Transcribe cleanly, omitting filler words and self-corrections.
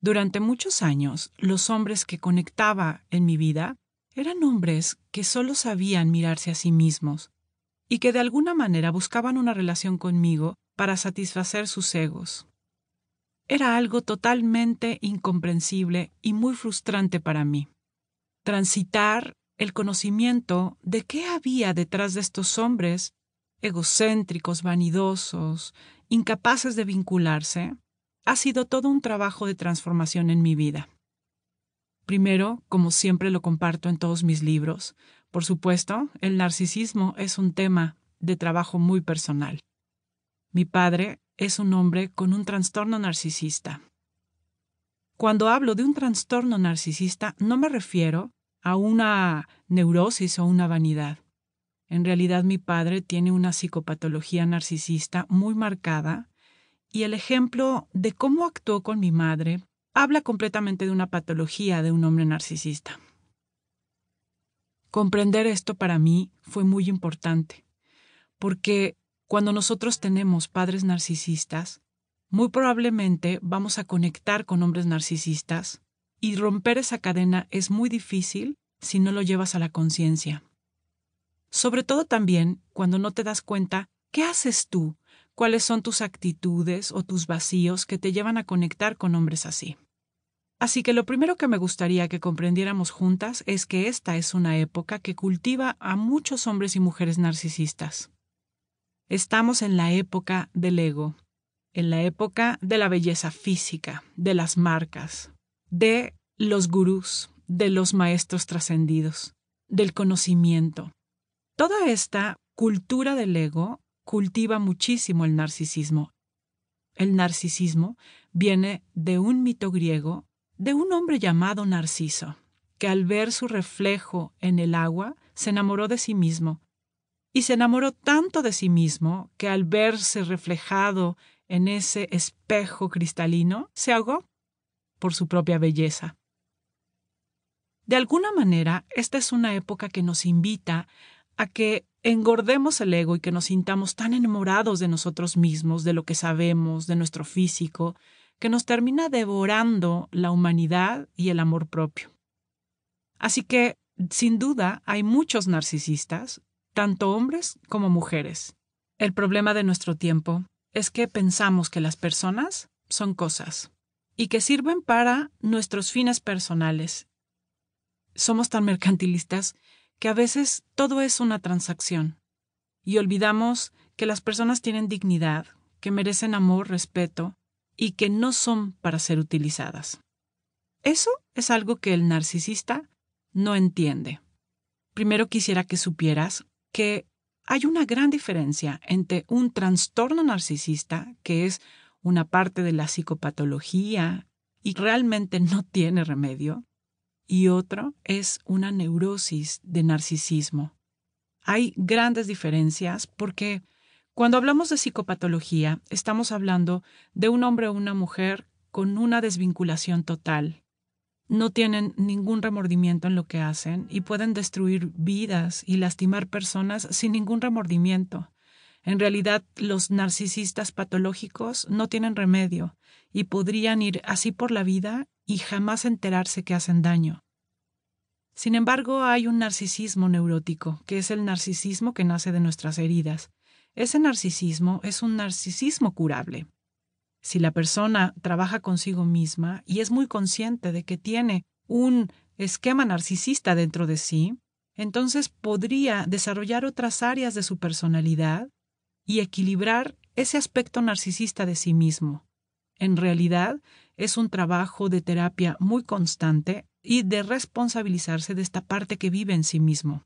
Durante muchos años, los hombres que conectaba en mi vida eran hombres que solo sabían mirarse a sí mismos y que de alguna manera buscaban una relación conmigo para satisfacer sus egos. Era algo totalmente incomprensible y muy frustrante para mí. Transitar el conocimiento de qué había detrás de estos hombres egocéntricos, vanidosos, incapaces de vincularse, ha sido todo un trabajo de transformación en mi vida. Primero, como siempre lo comparto en todos mis libros, por supuesto, el narcisismo es un tema de trabajo muy personal. Mi padre es un hombre con un trastorno narcisista. Cuando hablo de un trastorno narcisista, no me refiero a una neurosis o una vanidad. En realidad, mi padre tiene una psicopatología narcisista muy marcada y el ejemplo de cómo actuó con mi madre habla completamente de una patología de un hombre narcisista. Comprender esto para mí fue muy importante, porque cuando nosotros tenemos padres narcisistas, muy probablemente vamos a conectar con hombres narcisistas y romper esa cadena es muy difícil si no lo llevas a la conciencia. Sobre todo también cuando no te das cuenta qué haces tú, cuáles son tus actitudes o tus vacíos que te llevan a conectar con hombres así. Así que lo primero que me gustaría que comprendiéramos juntas es que esta es una época que cultiva a muchos hombres y mujeres narcisistas. Estamos en la época del ego, en la época de la belleza física, de las marcas, de los gurús, de los maestros trascendidos, del conocimiento. Toda esta cultura del ego cultiva muchísimo el narcisismo. El narcisismo viene de un mito griego de un hombre llamado Narciso, que al ver su reflejo en el agua se enamoró de sí mismo. Y se enamoró tanto de sí mismo que al verse reflejado en ese espejo cristalino, se ahogó por su propia belleza. De alguna manera, esta es una época que nos invita a que engordemos el ego y que nos sintamos tan enamorados de nosotros mismos, de lo que sabemos, de nuestro físico, que nos termina devorando la humanidad y el amor propio. Así que, sin duda, hay muchos narcisistas, tanto hombres como mujeres. El problema de nuestro tiempo es que pensamos que las personas son cosas y que sirven para nuestros fines personales. Somos tan mercantilistas que a veces todo es una transacción y olvidamos que las personas tienen dignidad, que merecen amor, respeto y que no son para ser utilizadas. Eso es algo que el narcisista no entiende. Primero quisiera que supieras que hay una gran diferencia entre un trastorno narcisista, que es una parte de la psicopatología y realmente no tiene remedio, y otro es una neurosis de narcisismo. Hay grandes diferencias porque cuando hablamos de psicopatología, estamos hablando de un hombre o una mujer con una desvinculación total. No tienen ningún remordimiento en lo que hacen y pueden destruir vidas y lastimar personas sin ningún remordimiento. En realidad, los narcisistas patológicos no tienen remedio y podrían ir así por la vida y jamás enterarse que hacen daño. Sin embargo, hay un narcisismo neurótico, que es el narcisismo que nace de nuestras heridas. Ese narcisismo es un narcisismo curable. Si la persona trabaja consigo misma y es muy consciente de que tiene un esquema narcisista dentro de sí, entonces podría desarrollar otras áreas de su personalidad y equilibrar ese aspecto narcisista de sí mismo. En realidad, es un trabajo de terapia muy constante y de responsabilizarse de esta parte que vive en sí mismo.